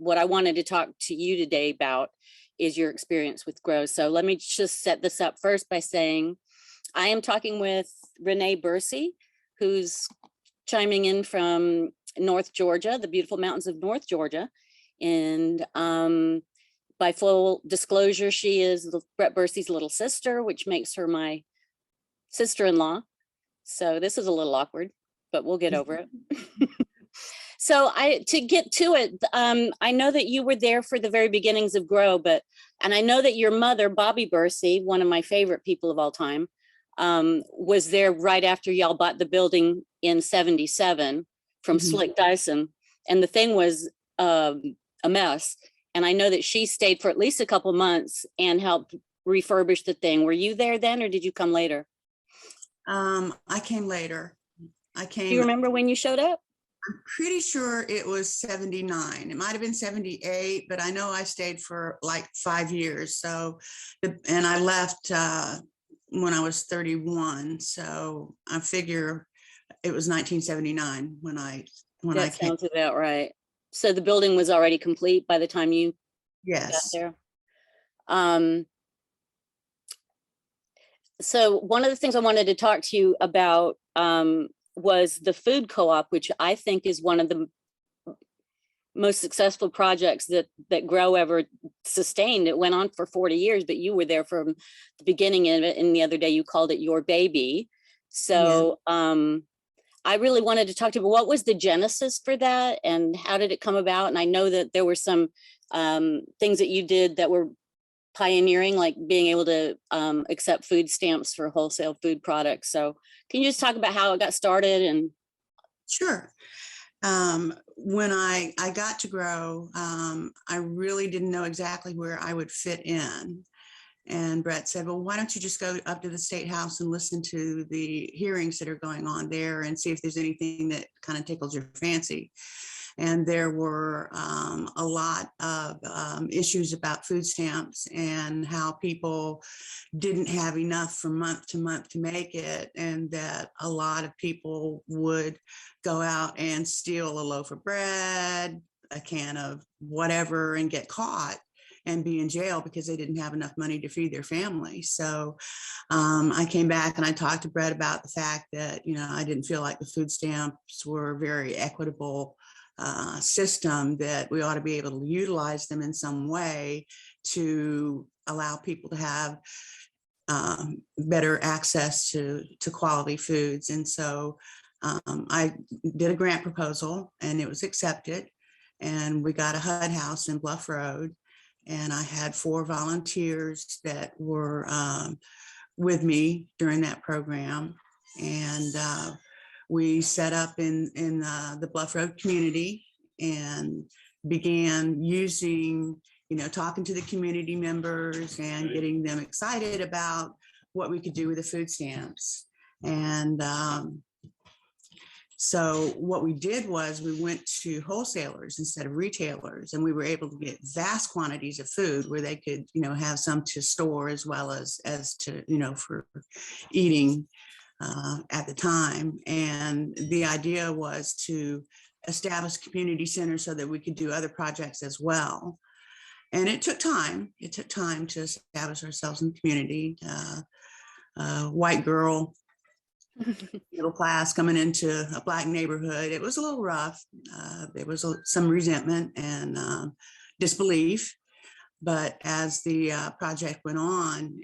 what I wanted to talk to you today about is your experience with Grow. So let me just set this up first by saying I am talking with Renee Bursey, who's chiming in from North Georgia, the beautiful mountains of North Georgia. And by full disclosure, she is Brett Bursey's little sister, which makes her my sister-in-law. So this is a little awkward, but we'll get over it. So to get to it, I know that you were there for the very beginnings of Grow, and I know that your mother, Bobby Bursey, one of my favorite people of all time, was there right after y'all bought the building in '77 from Slick Dyson. And the thing was a mess. And I know that she stayed for at least a couple months and helped refurbish the thing. Were you there then, or did you come later? I came later. Do you remember when you showed up? I'm pretty sure it was 79. It might have been 78, but I know I stayed for like 5 years. So, and I left when I was 31. So I figure it was 1979 when I came. That sounds about right. So the building was already complete by the time you got there. So one of the things I wanted to talk to you about was the food co-op, which I think is one of the most successful projects that Grow ever sustained. It went on for 40 years, but you were there from the beginning of it. And the other day you called it your baby. So I really wanted to talk to you about what was the genesis for that and how did it come about? And I know that there were some things that you did that were pioneering, like being able to accept food stamps for wholesale food products. So can you just talk about how it got started? And Sure. When I got to Grow, I really didn't know exactly where I would fit in. And Brett said, well, why don't you just go up to the State House and listen to the hearings that are going on there and see if there's anything that kind of tickles your fancy. And there were a lot of issues about food stamps and how people didn't have enough from month to month to make it, and that a lot of people would go out and steal a loaf of bread, a can of whatever, and get caught and be in jail because they didn't have enough money to feed their family. So I came back and I talked to Brett about the fact that, I didn't feel like the food stamps were a very equitable system, that we ought to be able to utilize them in some way to allow people to have better access to quality foods. And so I did a grant proposal and it was accepted, and we got a HUD house in Bluff Road. And I had 4 volunteers that were with me during that program. And we set up in the Bluff Road community and began using, talking to the community members and getting them excited about what we could do with the food stamps. And so what we did was we went to wholesalers instead of retailers, and we were able to get vast quantities of food where they could, have some to store as well as to, for eating at the time. And the idea was to establish community centers so that we could do other projects as well. And it took time. It took time to establish ourselves in the community. White girl, middle class, coming into a Black neighborhood. It was a little rough. There was some resentment and disbelief. But as the project went on,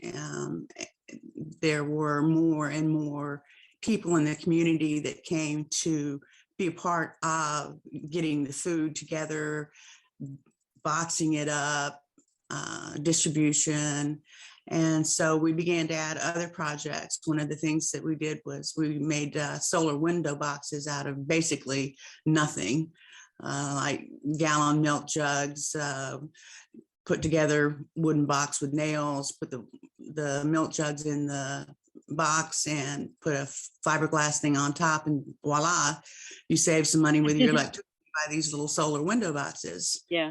there were more and more people in the community that came to be a part of getting the food together, boxing it up, distribution. And so we began to add other projects. One of the things that we did was we made solar window boxes out of basically nothing, like gallon milk jugs, put together wooden box with nails, put the milk jugs in the box and put a fiberglass thing on top, and voila, you save some money with your electricity by these little solar window boxes. Yeah.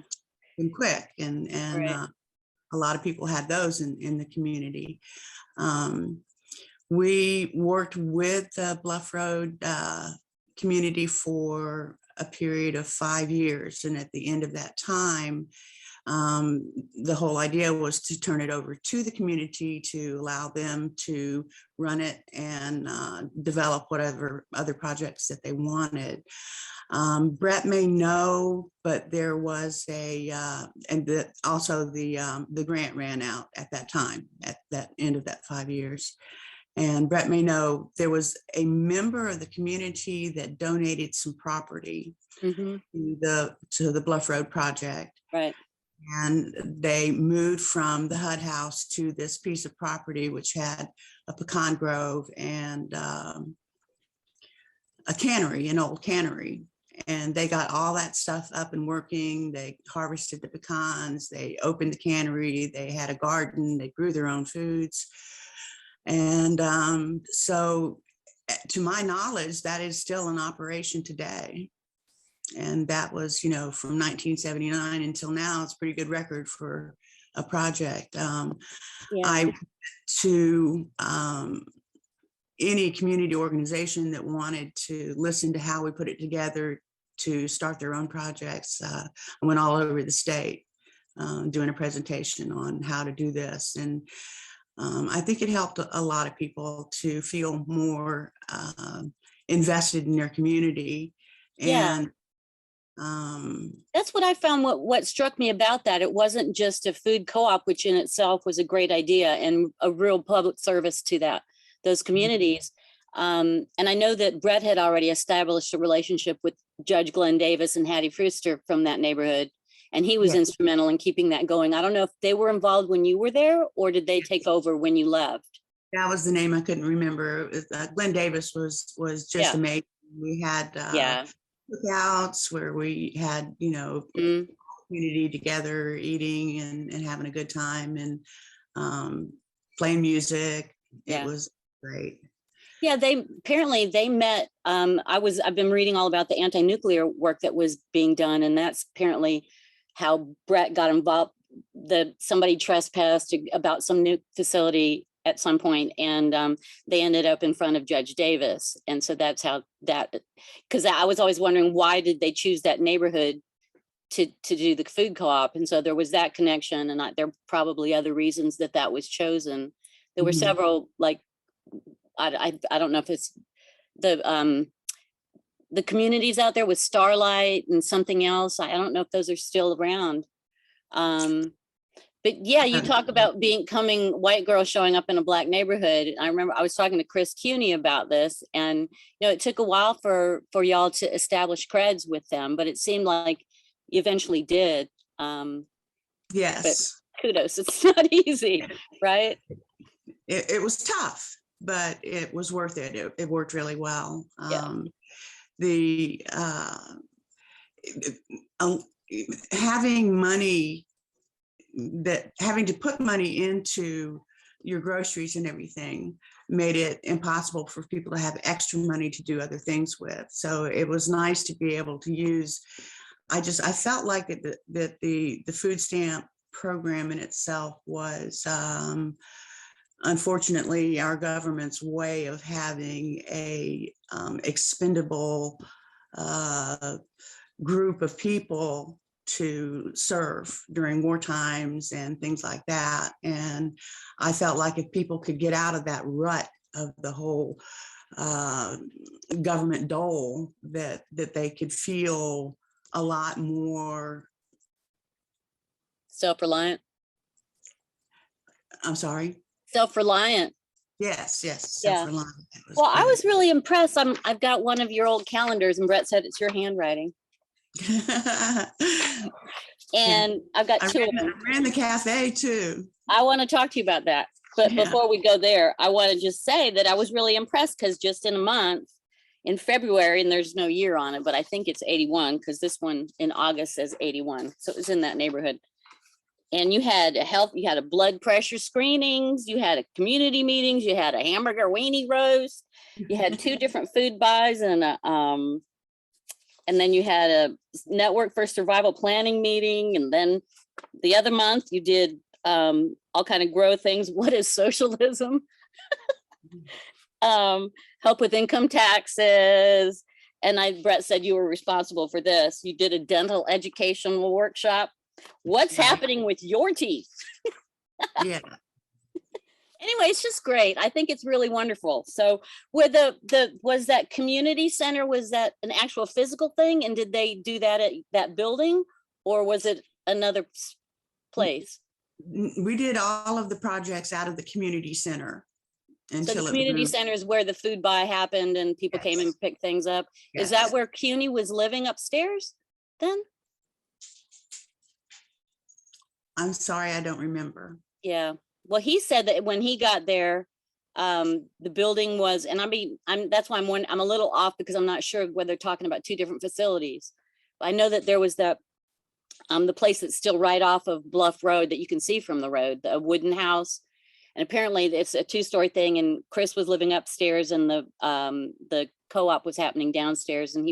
And quick. And right. A lot of people had those in the community. We worked with the Bluff Road community for a period of 5 years. And at the end of that time, the whole idea was to turn it over to the community to allow them to run it and develop whatever other projects that they wanted. Brett may know, but there was also the grant ran out at that time, at that end of that 5 years. And Brett may know there was a member of the community that donated some property to the Bluff Road project. Right. And they moved from the HUD house to this piece of property, which had a pecan grove and a cannery, an old cannery. And they got all that stuff up and working. They harvested the pecans, they opened the cannery, they had a garden, they grew their own foods. And so to my knowledge, that is still in operation today. And that was, from 1979 until now. It's a pretty good record for a project. I went to any community organization that wanted to listen to how we put it together to start their own projects. I went all over the state doing a presentation on how to do this. And I think it helped a lot of people to feel more invested in their community. And that's what I found. What struck me about that, it wasn't just a food co-op, which in itself was a great idea and a real public service to those communities. And I know that Brett had already established a relationship with Judge Glenn Davis and Hattie Frewster from that neighborhood, and he was instrumental in keeping that going. I don't know if they were involved when you were there, or did they take over when you left? That was the name I couldn't remember. Glenn Davis was just amazing. We had cookouts where we had, community together eating and having a good time and playing music. It was great. Yeah, they met. I've been reading all about the anti-nuclear work that was being done, and that's apparently how Brett got involved. Somebody trespassed about some new facility at some point, and they ended up in front of Judge Davis. And so that's how because I was always wondering, why did they choose that neighborhood to do the food co-op? And so there was that connection, and there are probably other reasons that was chosen. There were several, like, I don't know if it's the communities out there with Starlight and something else. I don't know if those are still around. But yeah, you talk about becoming white girl showing up in a black neighborhood. I remember I was talking to Chris Cuney about this, and it took a while for y'all to establish creds with them, but it seemed like you eventually did. Yes. But kudos. It's not easy, right? It was tough, but it was worth it. It worked really well. Having to put money into your groceries and everything made it impossible for people to have extra money to do other things with. So it was nice to be able to use. I felt like that the food stamp program in itself was unfortunately our government's way of having a expendable group of people to serve during war times and things like that. And I felt like if people could get out of that rut of the whole government dole, that they could feel a lot more self-reliant. I'm sorry? Self-reliant. Yes, Yeah. self-reliant. Well, I was really impressed. I've got one of your old calendars, and Brett said it's your handwriting. And I've got two of them. I ran the cafe too. I want to talk to you about that. But before we go there, I want to just say that I was really impressed, because just in a month, in February, and there's no year on it, but I think it's 81, because this one in August says 81. So it was in that neighborhood. And you had a blood pressure screenings, you had a community meetings, you had a hamburger weenie roast, you had 2 different food buys, and then you had a network for survival planning meeting. And then the other month you did all kind of grow things. What is socialism? Help with income taxes. And Brett said you were responsible for this. You did a dental educational workshop. What's Right. happening with your teeth? Yeah. Anyway, it's just great. I think it's really wonderful. So where was that community center, was that an actual physical thing? And did they do that at that building, or was it another place? We did all of the projects out of the community center So until the it community moved. center is where the food buy happened and people came and picked things up. Is that Yes. where CUNY was living upstairs then? I'm sorry, I don't remember. Yeah. Well, he said that when he got there, the building was, and that's why I'm a little off, because I'm not sure whether they're talking about two different facilities. I know that there was the place that's still right off of Bluff Road that you can see from the road, the wooden house. And apparently it's a 2-story thing, and Chris was living upstairs and the co-op was happening downstairs. And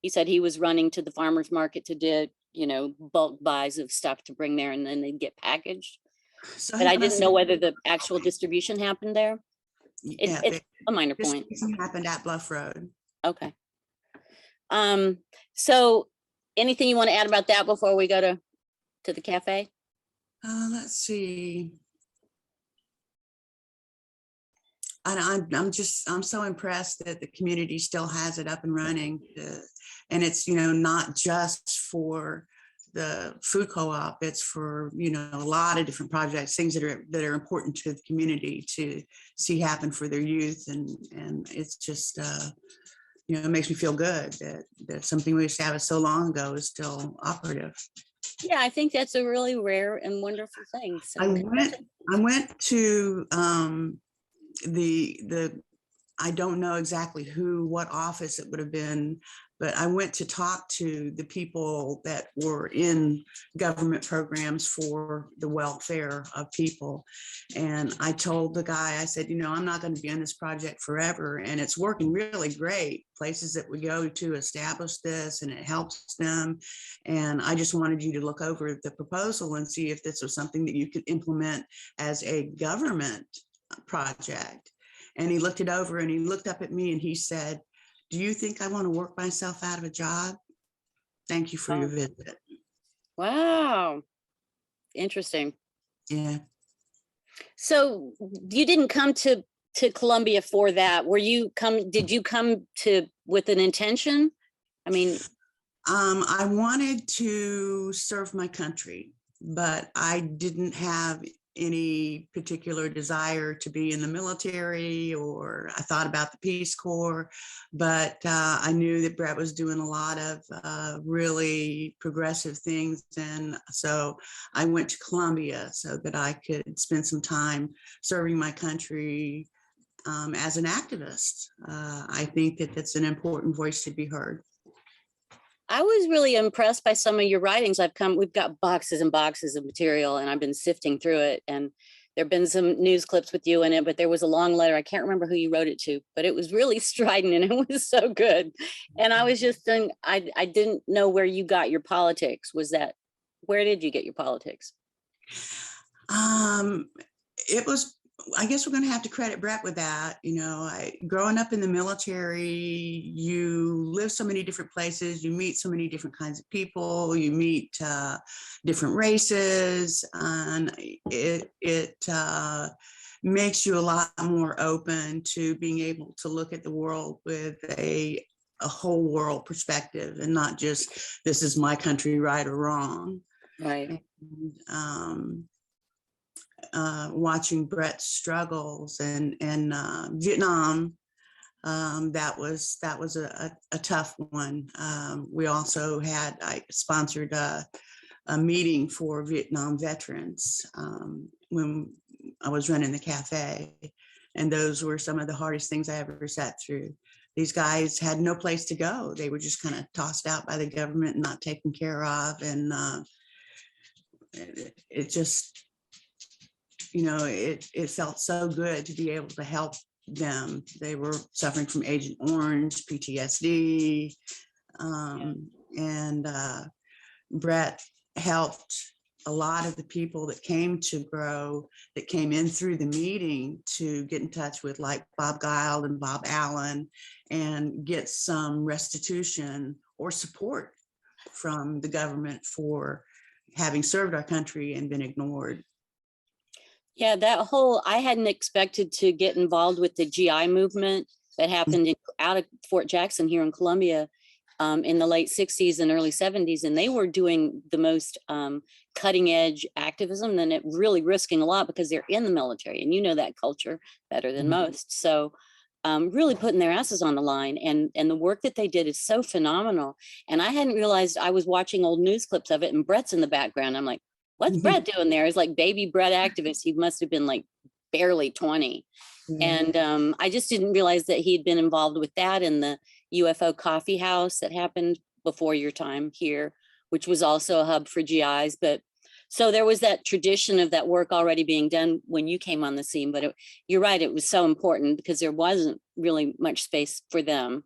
he said he was running to the farmer's market to do, bulk buys of stuff to bring there, and then they'd get packaged. So But he I didn't must know have- whether the actual distribution happened there. yeah, It's a minor point. this happened at Bluff Road. Okay. So anything you want to add about that before we go to the cafe? Let's see. I'm so impressed that the community still has it up and running. And it's, not just for the food co-op, it's for, a lot of different projects, things that are important to the community to see happen for their youth. And it's just, it makes me feel good that something we established so long ago is still operative. Yeah, I think that's a really rare and wonderful thing. So I went to I don't know exactly what office it would have been, but I went to talk to the people that were in government programs for the welfare of people. And I told the guy, I said, I'm not going to be on this project forever. And it's working really great. Places that we go to establish this, and it helps them. And I just wanted you to look over the proposal and see if this was something that you could implement as a government project. And he looked it over and he looked up at me and he said, "Do you think I want to work myself out of a job? Thank you for your visit." Wow. Interesting. Yeah. So you didn't come to Columbia for that. Did you come with an intention? I mean, I wanted to serve my country, but I didn't have any particular desire to be in the military, or I thought about the Peace Corps, but I knew that Brett was doing a lot of really progressive things. And so I went to Columbia so that I could spend some time serving my country as an activist. I think that that's an important voice to be heard. I was really impressed by some of your writings. We've got boxes and boxes of material, and I've been sifting through it. And there've been some news clips with you in it, but there was a long letter. I can't remember who you wrote it to, but it was really strident and it was so good. And I was just thinking, I didn't know where you got your politics. Where did you get your politics? It was, I guess we're going to have to credit Brett with that. Growing up in the military, you live so many different places, you meet so many different kinds of people, you meet different races, and it makes you a lot more open to being able to look at the world with a whole world perspective, and not just, this is my country, right or wrong. Right. And, watching Brett's struggles and Vietnam, that was a tough one. We also I sponsored a meeting for Vietnam veterans when I was running the cafe, and those were some of the hardest things I ever sat through. These guys had no place to go. They were just kind of tossed out by the government and not taken care of, and it just, it felt so good to be able to help them. They were suffering from Agent Orange, PTSD, and Brett helped a lot of the people that came to Grow, that came in through the meeting to get in touch with, like Bob Guile and Bob Allen, and get some restitution or support from the government for having served our country and been ignored. Yeah, I hadn't expected to get involved with the GI movement that happened out of Fort Jackson here in Columbia in the late 60s and early 70s. And they were doing the most cutting edge activism, and it really risking a lot because they're in the military, and you know that culture better than most. So really putting their asses on the line, and the work that they did is so phenomenal. And I hadn't realized, I was watching old news clips of it, and Brett's in the background. I'm like, what's Brett doing there? It's like baby Brett activist. He must have been like barely 20. And I just didn't realize that he'd been involved with that in the UFO coffee house that happened before your time here, which was also a hub for GIs. But so there was that tradition of that work already being done when you came on the scene. But you're right, it was so important because there wasn't really much space for them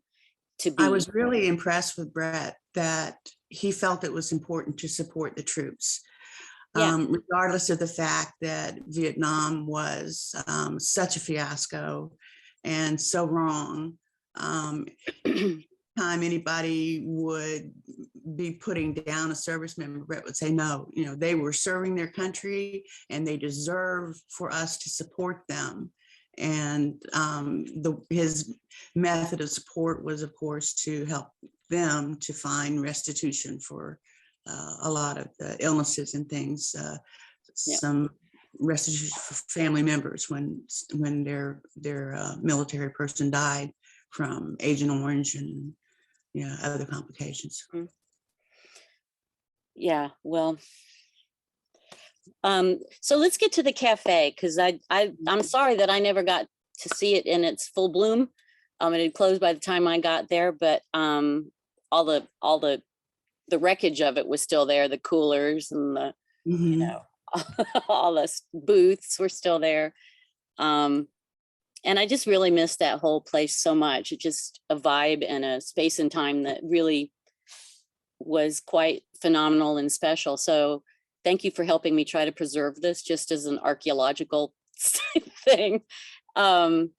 to be. I was really impressed with Brett that he felt it was important to support the troops. Yeah. Regardless of the fact that Vietnam was such a fiasco and so wrong. Time anybody would be putting down a service member, Brett would say, no, you know, they were serving their country and they deserve for us to support them. And his method of support was, of course, to help them to find restitution for a lot of the illnesses and things, some restitution for family members when their military person died from Agent Orange and other complications. Yeah, well, so let's get to the cafe, because I'm sorry that I never got to see it in its full bloom. It had closed by the time I got there, but all the wreckage of it was still there. The coolers and the all the booths were still there. And I just really missed that whole place so much. It's just a vibe and a space and time that really was quite phenomenal and special. So thank you for helping me try to preserve this just as an archaeological thing. So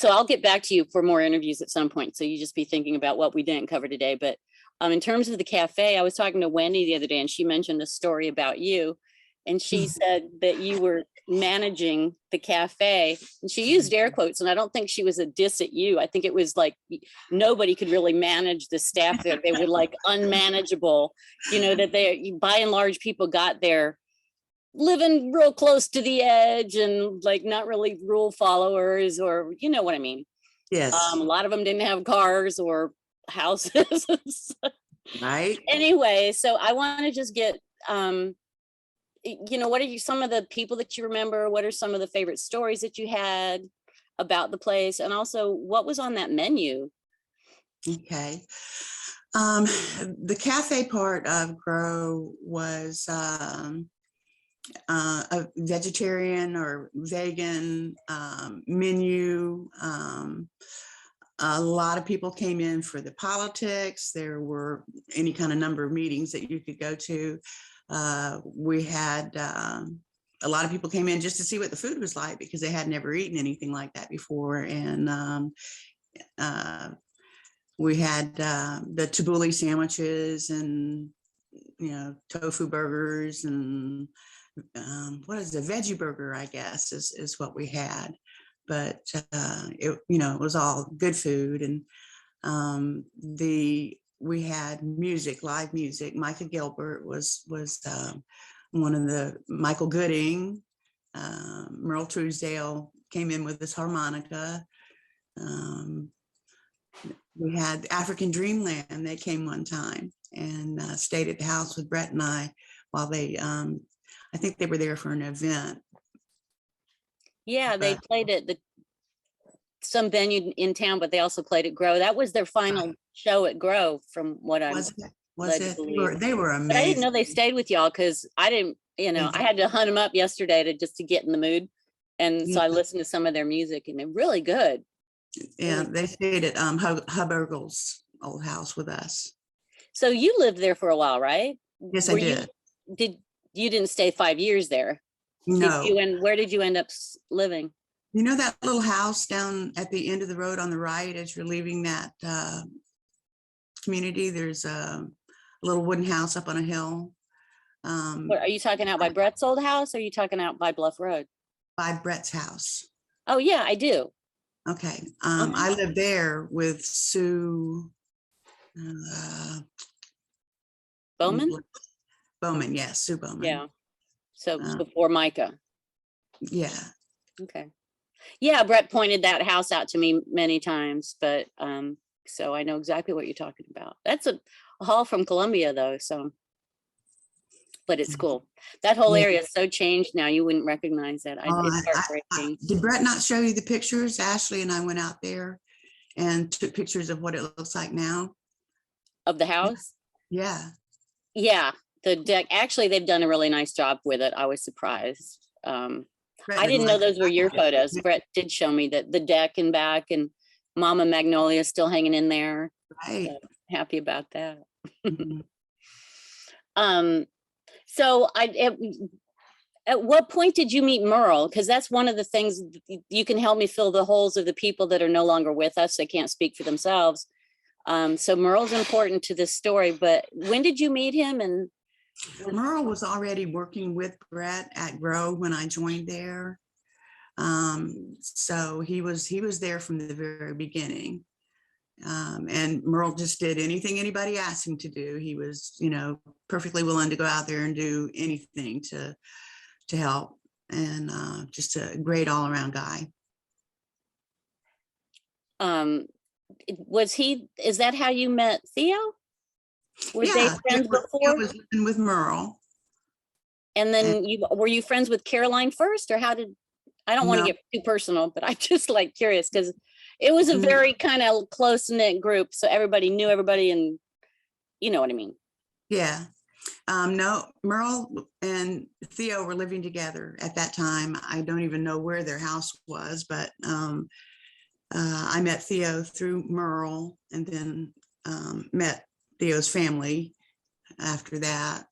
I'll get back to you for more interviews at some point. So you just be thinking about what we didn't cover today. But in terms of the cafe, I was talking to Wendy the other day, and she mentioned a story about you. And she said that you were managing the cafe, and she used air quotes, and I don't think she was a diss at you. I think it was like nobody could really manage the staff there. They were like unmanageable, that they, by and large, people got there living real close to the edge and like not really rule followers, or you know what I mean. Yes. A lot of them didn't have cars or houses. Right. Anyway, so I want to just get what are some of the people that you remember? What are some of the favorite stories that you had about the place? And also, what was on that menu? Okay. The cafe part of Grow was a vegetarian or vegan menu. A lot of people came in for the politics. There were any kind of number of meetings that you could go to. We had a lot of people came in just to see what the food was like because they had never eaten anything like that before. And we had the tabbouleh sandwiches and, tofu burgers and what is a veggie burger, I guess, is what we had. But, it was all good food. And we had music, live music. Micah Gilbert was one of the, Michael Gooding, Merle Truesdale came in with his harmonica. We had African Dreamland. They came one time and stayed at the house with Brett and I while they, I think they were there for an event. Yeah, they played at some venue in town, but they also played at Grow. That was their final show at Grow, from what I'm led to believe. They were amazing. But I didn't know they stayed with y'all because I didn't, I had to hunt them up yesterday to get in the mood. And so I listened to some of their music, and they're really good. Yeah, they stayed at Hubbergel's old house with us. So you lived there for a while, right? Yes, I did. you didn't stay 5 years there. No. Where did you end up living? You know that little house down at the end of the road on the right as you're leaving that community? There's a little wooden house up on a hill. Are you talking out by Brett's old house? Or are you talking out by Bluff Road? By Brett's house. Oh yeah, I do. Okay. I lived there with Sue Bowman? Bowman, yes, Sue Bowman. Yeah. So before Micah. Yeah. Okay. Yeah, Brett pointed that house out to me many times, but so I know exactly what you're talking about. That's a haul from Columbia though, so but it's cool. That whole area is so changed now, you wouldn't recognize it. It's heartbreaking. Did Brett not show you the pictures? Ashley and I went out there and took pictures of what it looks like now. Of the house? Yeah. Yeah, the deck. Actually, they've done a really nice job with it. I was surprised. I didn't know those were your photos. Brett did show me that the deck and back, and Mama Magnolia is still hanging in there. Right. So happy about that. Mhm. So at what point did you meet Merle? Because that's one of the things you can help me fill the holes of the people that are no longer with us. They can't speak for themselves. So Merle's important to this story, but when did you meet him? And Merle was already working with Brett at Grow when I joined there. So he was there from the very beginning. And Merle just did anything anybody asked him to do. He was, perfectly willing to go out there and do anything to help, and just a great all-around guy. Is that how you met Theo? Were they friends before? Theo was living with Merle. And then were you friends with Caroline first, or how did, I don't want to get too personal, but I'm just like curious because it was a very kind of close knit group. So everybody knew everybody, and you know what I mean? Yeah. No, Merle and Theo were living together at that time. I don't even know where their house was, but I met Theo through Merle, and then met Theo's family after that.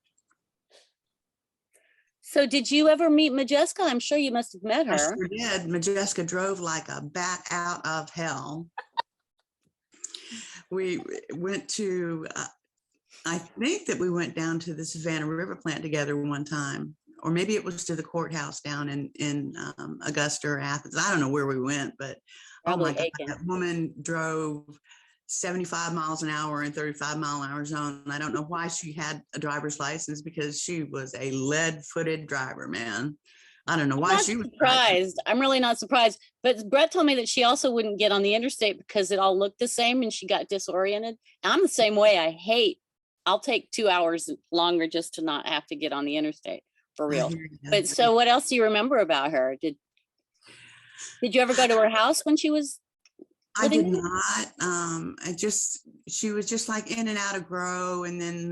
So did you ever meet Majesco? I'm sure you must have met her. I sure did. Majesco drove like a bat out of hell. We went to, I think that we went down to the Savannah River plant together one time, or maybe it was to the courthouse down in Augusta or Athens. I don't know where we went, but probably, oh my God, that woman drove 75 miles an hour and 35-mile-an-hour zone. I don't know why she had a driver's license, because she was a lead-footed driver, man. I don't know why she was surprised. I'm really not surprised. But Brett told me that she also wouldn't get on the interstate because it all looked the same and she got disoriented. I'm the same way. I'll take 2 hours longer just to not have to get on the interstate, for real. But so what else do you remember about her? Did you ever go to her house when she was living? I did not. She was just like in and out of Grow, and then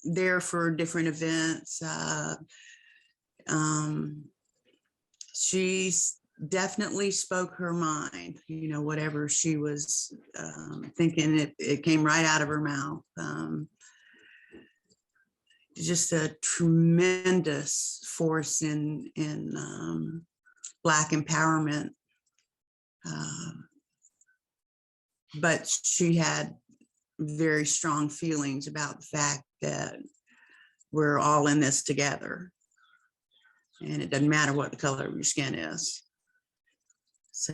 there for different events. She definitely spoke her mind, whatever she was thinking, it came right out of her mouth. Just a tremendous force in Black empowerment. But she had very strong feelings about the fact that we're all in this together, and it doesn't matter what the color of your skin is. So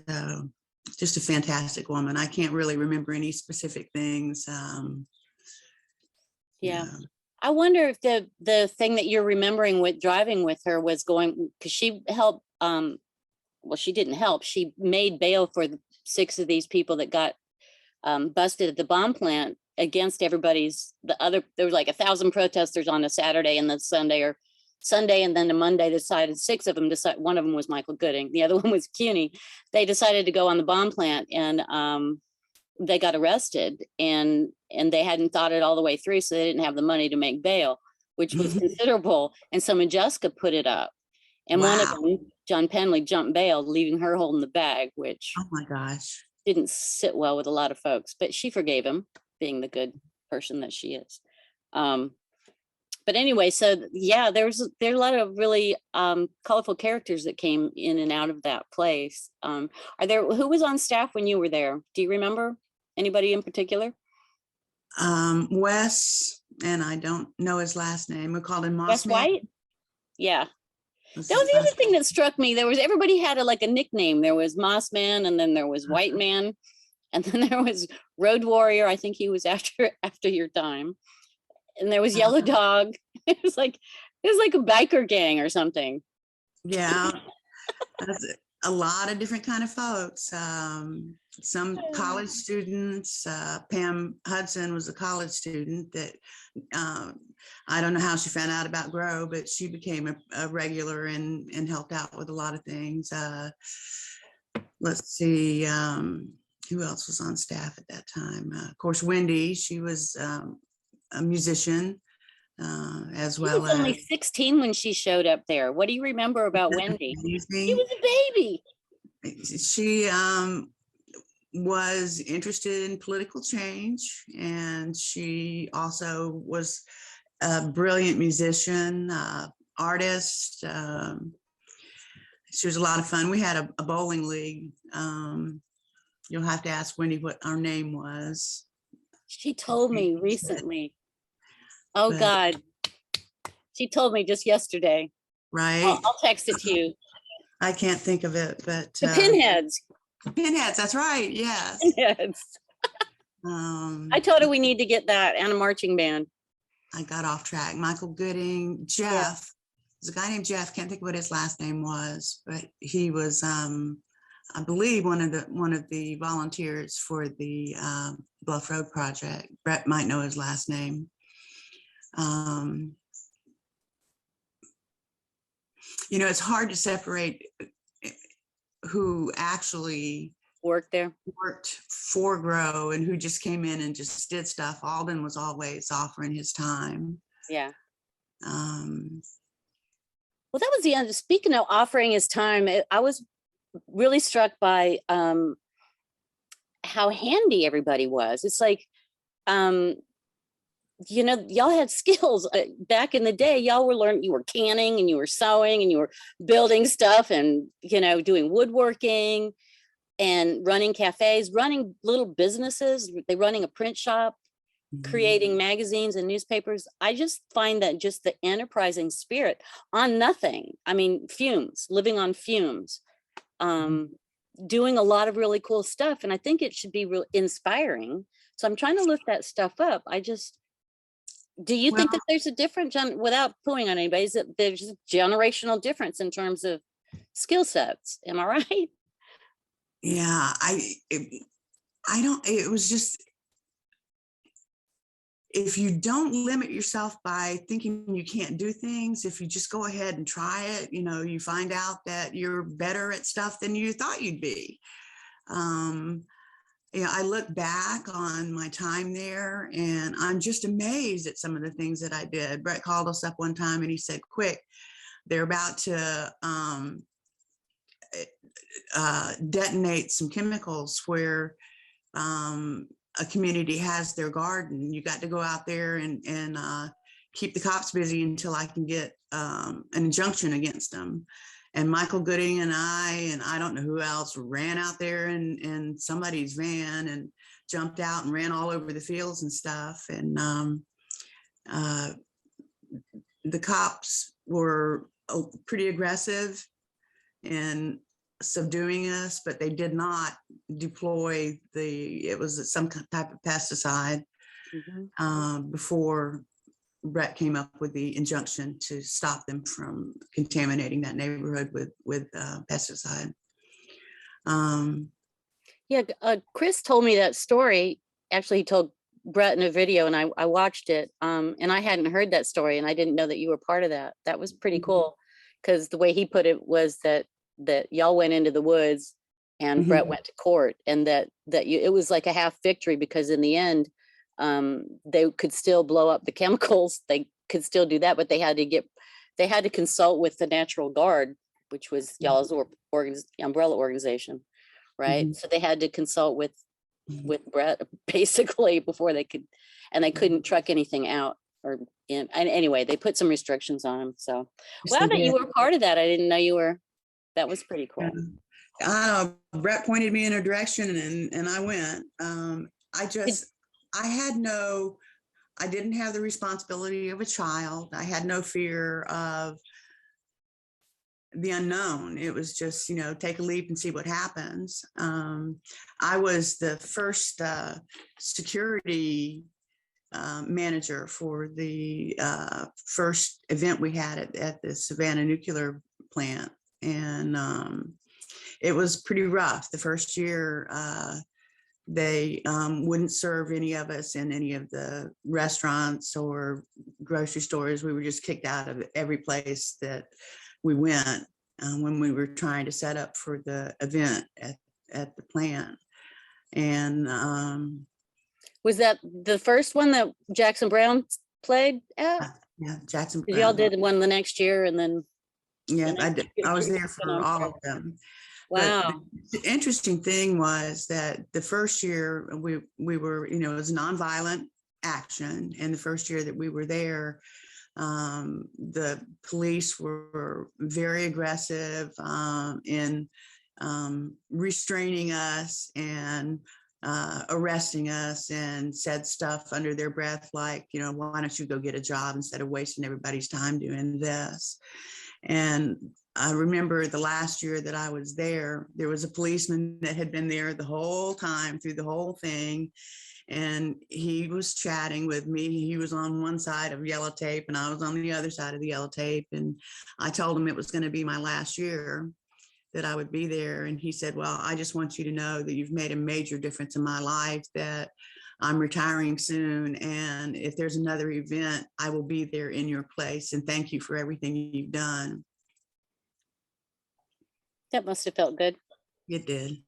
just a fantastic woman. I can't really remember any specific things. Yeah. I wonder if the thing that you're remembering with driving with her was going, because she helped, well, she didn't help. She made bail for the 6 of these people that got busted at the bomb plant against everybody's, there was like 1,000 protesters on a Saturday and the Sunday, and then the Monday decided 6 of them decided, one of them was Michael Gooding, the other one was CUNY. They decided to go on the bomb plant, and they got arrested, and they hadn't thought it all the way through, so they didn't have the money to make bail, which was considerable. And so Majesco put it up, and one of them, John Penley, jumped bail, leaving her holding the bag, which, oh my gosh, didn't sit well with a lot of folks, but she forgave him, being the good person that she is. But anyway, so yeah, there are a lot of really colorful characters that came in and out of that place. Who was on staff when you were there? Do you remember anybody in particular? Wes, and I don't know his last name. We called him Wes Moss Man. White? Yeah. Was That his was the other last thing name. that struck me. Everybody had like a nickname. There was Moss Man, and then there was White Man, and then there was Road Warrior. I think he was after your time. And there was Yellow Dog. It was like a biker gang or something. Yeah, that's a lot of different kind of folks. Some college students. Pam Hudson was a college student that I don't know how she found out about Grow, but she became a regular and helped out with a lot of things. Let's see, who else was on staff at that time? Of course, Wendy, she was a musician as She well was only as 16 when she showed up there. What do you remember about Wendy? She was a baby. She was interested in political change, and she also was a brilliant musician, artist. She was a lot of fun. We had a bowling league. You'll have to ask Wendy what our name was. She told me recently. Oh But- God. She told me just yesterday. Right. I'll text it to you. I can't think of it, but The Pinheads. Pinheads, that's right. Yes. Pinheads. I told her we need to get that and a marching band. I got off track. Michael Gooding, Jeff. There's a guy named Jeff. Can't think of what his last name was, but he was, I believe, one of the volunteers for the Bluff Road project. Brett might know his last name. You know, it's hard to separate who actually Worked for Grow and who just came in and just did stuff. Alden was always offering his time. Yeah. Um, Well, that was the end. Speaking of offering his time, I was really struck by how handy everybody was. It's like, you know, y'all had skills back in the day. Y'all were learning, you were canning and you were sewing and you were building stuff and, you know, doing woodworking and running cafes, running little businesses, running a print shop, creating magazines and newspapers. I just find that just the enterprising spirit on nothing. I mean, fumes, living on fumes, doing a lot of really cool stuff. And I think it should be real inspiring. So I'm trying to lift that stuff up. Do you think that there's a different, without pulling on anybody, is that there's a generational difference in terms of skill sets? Am I right? Yeah, I don't, it was just, if you don't limit yourself by thinking you can't do things, if you just go ahead and try it, you know, you find out that you're better at stuff than you thought you'd be. You know, I look back on my time there and I'm just amazed at some of the things that I did. Brett called us up one time and he said, quick, they're about to detonate some chemicals where a community has their garden. You got to go out there and keep the cops busy until I can get an injunction against them. And Michael Gooding and I don't know who else, ran out there in somebody's van and jumped out and ran all over the fields and stuff. And the cops were pretty aggressive in subduing us, but they did not deploy it was some type of pesticide before Brett came up with the injunction to stop them from contaminating that neighborhood with pesticide. Yeah, Chris told me that story. Actually, he told Brett in a video and I watched it. And I hadn't heard that story and I didn't know that you were part of that. That was pretty cool because the way he put it was that y'all went into the woods and Brett went to court and it was like a half victory because in the end, they could still blow up the chemicals. They could still do that, but they had to consult with the National Guard, which was y'all's umbrella organization, right? So they had to consult with Brett basically before they could, and they couldn't truck anything out or and anyway, they put some restrictions on them. So Yes, wow, they that you did. were part of that. I didn't know you were. That was pretty Yeah. cool. I know, Brett pointed me in a direction and I went. Did- I didn't have the responsibility of a child. I had no fear of the unknown. It was just, take a leap and see what happens. I was the first security manager for the first event we had at the Savannah nuclear plant. And it was pretty rough. The first year, they wouldn't serve any of us in any of the restaurants or grocery stores. We were just kicked out of every place that we went when we were trying to set up for the event at the plant. And Was that the first one that Jackson Brown played at? yeah, Jackson 'Cause y'all Brown. did one the next year, and then Yeah, the I next did. year I was too. there for all of them. But Wow. the interesting thing was that the first year we were, it was nonviolent action. And the first year that we were there, the police were very aggressive in restraining us and arresting us, and said stuff under their breath like, why don't you go get a job instead of wasting everybody's time doing this? And I remember the last year that I was there, there was a policeman that had been there the whole time through the whole thing. And he was chatting with me. He was on one side of yellow tape and I was on the other side of the yellow tape. And I told him it was going to be my last year that I would be there. And he said, well, I just want you to know that you've made a major difference in my life, that I'm retiring soon. And if there's another event, I will be there in your place. And thank you for everything you've done. That must have felt good. It did.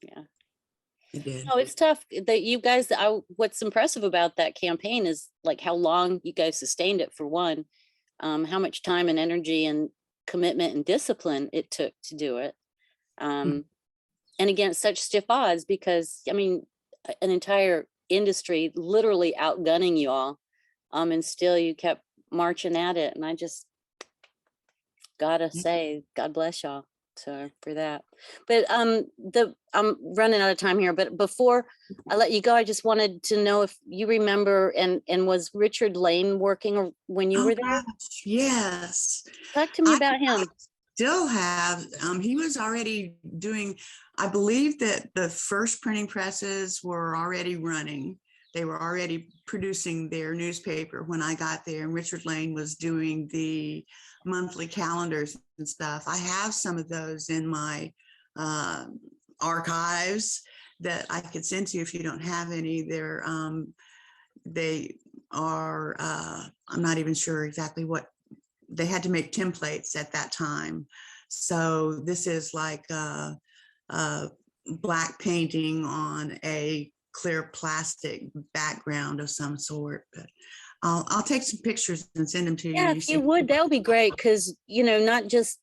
Yeah. It did. No, it's tough that you guys, what's impressive about that campaign is like how long you guys sustained it, for one, how much time and energy and commitment and discipline it took to do it. And against such stiff odds, because I mean, an entire industry literally outgunning you all. And still you kept marching at it. And I just gotta say, God bless y'all. So for that. But I'm running out of time here, but before I let you go, I just wanted to know if you remember, and was Richard Lane working when you were there? Gosh, yes. Talk to me about him. Still have. He was already doing, I believe that the first printing presses were already running. They were already producing their newspaper when I got there, and Richard Lane was doing the monthly calendars and stuff. I have some of those in my archives that I could send to you if you don't have any. They are, I'm not even sure exactly what, they had to make templates at that time. So this is like a black painting on a clear plastic background of some sort. But I'll take some pictures and send them to you. Yeah, if you would, that would be great. Because, not just,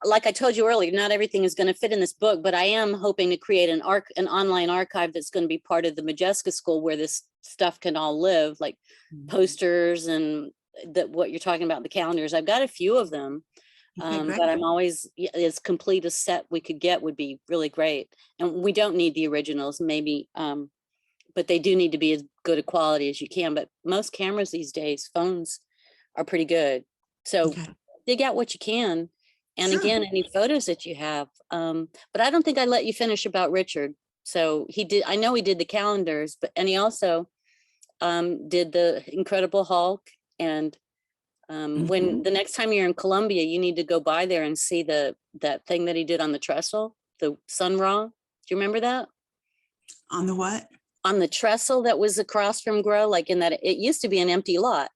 like I told you earlier, not everything is going to fit in this book, but I am hoping to create an online archive that's going to be part of the Majesco school, where this stuff can all live, like posters and what you're talking about, the calendars. I've got a few of them, but I'm always, as complete a set we could get would be really great. And we don't need the originals, maybe, but they do need to be as good a quality as you can. But most cameras these days, phones, are pretty good. So dig out what you can. And Sure. Again, any photos that you have. But I don't think I let you finish about Richard. So I know he did the calendars, and he also did the Incredible Hulk. And when the next time you're in Columbia, you need to go by there and see that thing that he did on the trestle, the Sun Ra. Do you remember that? On the what? On the trestle that was across from Grow, like in that, it used to be an empty lot.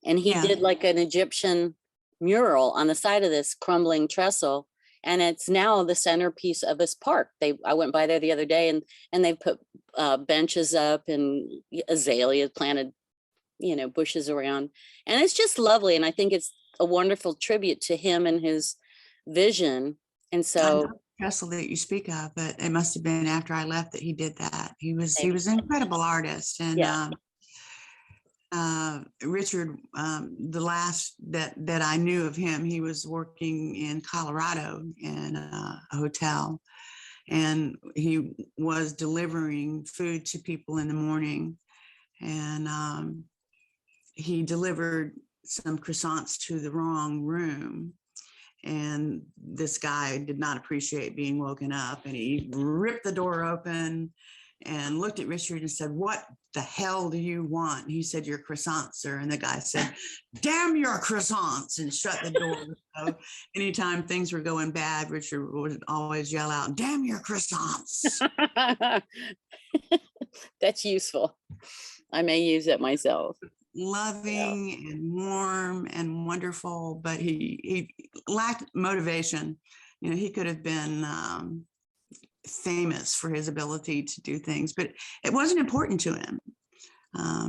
And he did like an Egyptian mural on the side of this crumbling trestle. And it's now the centerpiece of his park. I went by there the other day, and they put benches up and azaleas planted, bushes around. And it's just lovely. And I think it's a wonderful tribute to him and his vision. And so trestle that you speak of, but it must have been after I left that he did that. He was an incredible artist. And Richard, the last that I knew of him, he was working in Colorado in a hotel, and he was delivering food to people in the morning. And he delivered some croissants to the wrong room. And this guy did not appreciate being woken up, and he ripped the door open and looked at Richard and said, "What the hell do you want?" And he said, "Your croissants, sir." And the guy said, "Damn your croissants," and shut the door. So anytime things were going bad, Richard would always yell out, "Damn your croissants." That's useful. I may use it myself. Loving and warm and wonderful, but he lacked motivation. You know, he could have been famous for his ability to do things, but it wasn't important to him.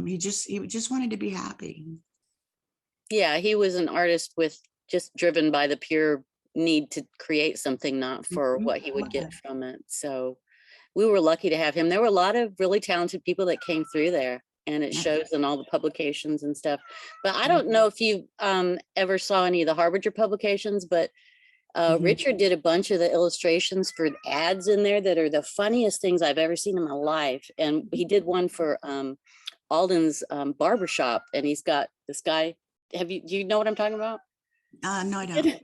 He just wanted to be happy. Yeah, he was an artist with just driven by the pure need to create something, not for what he would get from it. So we were lucky to have him. There were a lot of really talented people that came through there, and it shows in all the publications and stuff. But I don't know if you ever saw any of the Harbinger publications, but Richard did a bunch of the illustrations for ads in there that are the funniest things I've ever seen in my life. And he did one for Alden's barbershop, and he's got this guy. Do you know what I'm talking about? No, I don't.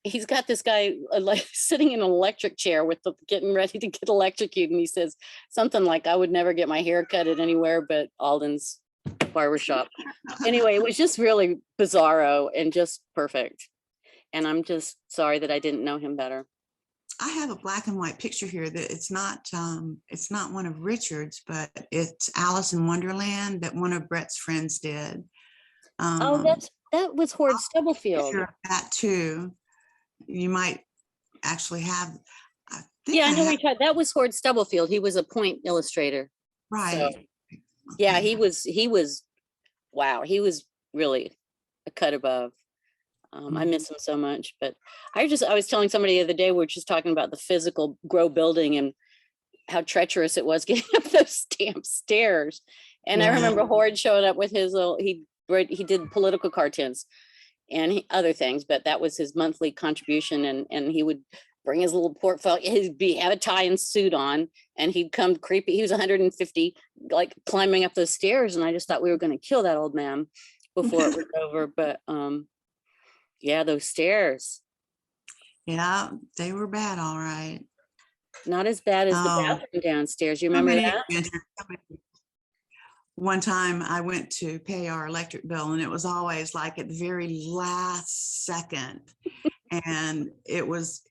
He's got this guy like sitting in an electric chair with getting ready to get electrocuted. And he says something like, "I would never get my hair cut at anywhere but Alden's barbershop." Anyway, it was just really bizarro and just perfect. And I'm just sorry that I didn't know him better. I have a black and white picture here that it's not one of Richard's, but it's Alice in Wonderland that one of Brett's friends did. That was Horde Stubblefield. That too. You might actually have. Yeah, I know that was Horde Stubblefield. He was a point illustrator. Right. So, yeah, he was, wow, he was really a cut above. I miss him so much, but I was telling somebody the other day, we were just talking about the physical grow building and how treacherous it was getting up those damn stairs. And I remember Horde showing up with his little, he did political cartoons and other things, but that was his monthly contribution. And he would bring his little portfolio, have a tie and suit on, and he'd come creepy. He was 150, like climbing up those stairs. And I just thought we were going to kill that old man before it was over. But yeah, those stairs. Yeah, they were bad, all right. Not as bad as the bathroom downstairs. You remember that? One time I went to pay our electric bill, and it was always like at the very last second. And it was,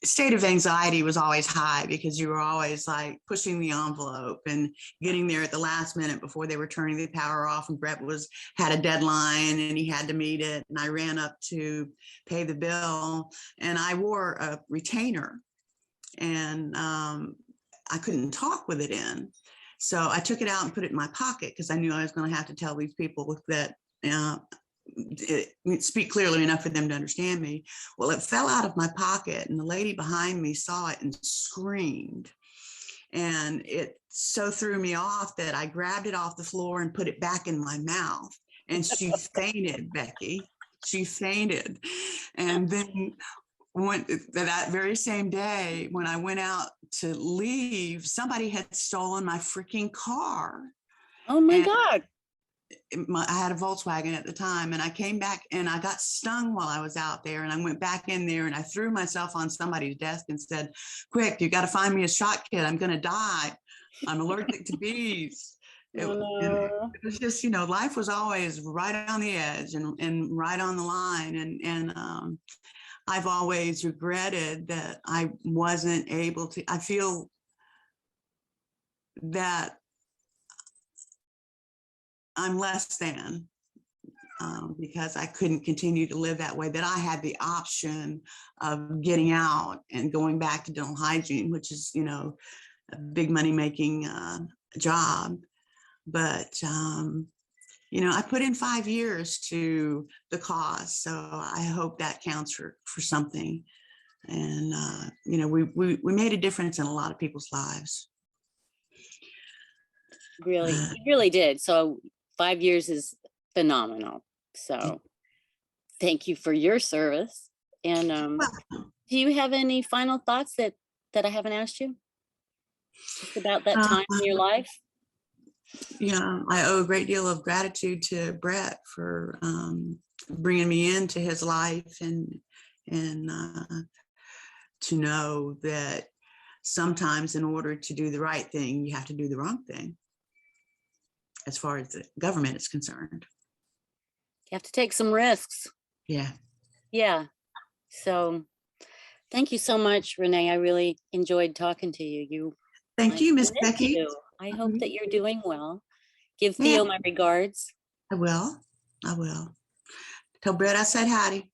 state of anxiety was always high because you were always like pushing the envelope and getting there at the last minute before they were turning the power off, and Brett had a deadline and he had to meet it. And I ran up to pay the bill, and I wore a retainer, and I couldn't talk with it in. So I took it out and put it in my pocket because I knew I was going to have to tell these people that speak clearly enough for them to understand me. Well, it fell out of my pocket, and the lady behind me saw it and screamed. And it so threw me off that I grabbed it off the floor and put it back in my mouth. And she fainted, Becky. She fainted. And then that very same day, when I went out to leave, somebody had stolen my freaking car. Oh my God. I had a Volkswagen at the time, and I came back and I got stung while I was out there, and I went back in there and I threw myself on somebody's desk and said, "Quick, you got to find me a shot kit. I'm going to die. I'm allergic to bees." It was just, life was always right on the edge and right on the line. And I've always regretted that I wasn't able to. I feel that I'm less than because I couldn't continue to live that way, that I had the option of getting out and going back to dental hygiene, which is, a big money making job. But, I put in 5 years to the cause. So I hope that counts for something. And, we made a difference in a lot of people's lives. Really, you really did. So 5 years is phenomenal. So thank you for your service. And Well, do you have any final thoughts that I haven't asked you? Just about that uh, time in your life? yeah, I owe a great deal of gratitude to Brett for bringing me into his life, and to know that sometimes in order to do the right thing, you have to do the wrong thing as far as the government is concerned. You have to take some risks. Yeah. Yeah. So thank you so much, Renee. I really enjoyed talking to you. Thank you, Miss miss Becky. you. I hope that you're doing well. Give Yeah, Theo my regards. I will. I will. Tell Brett I said howdy.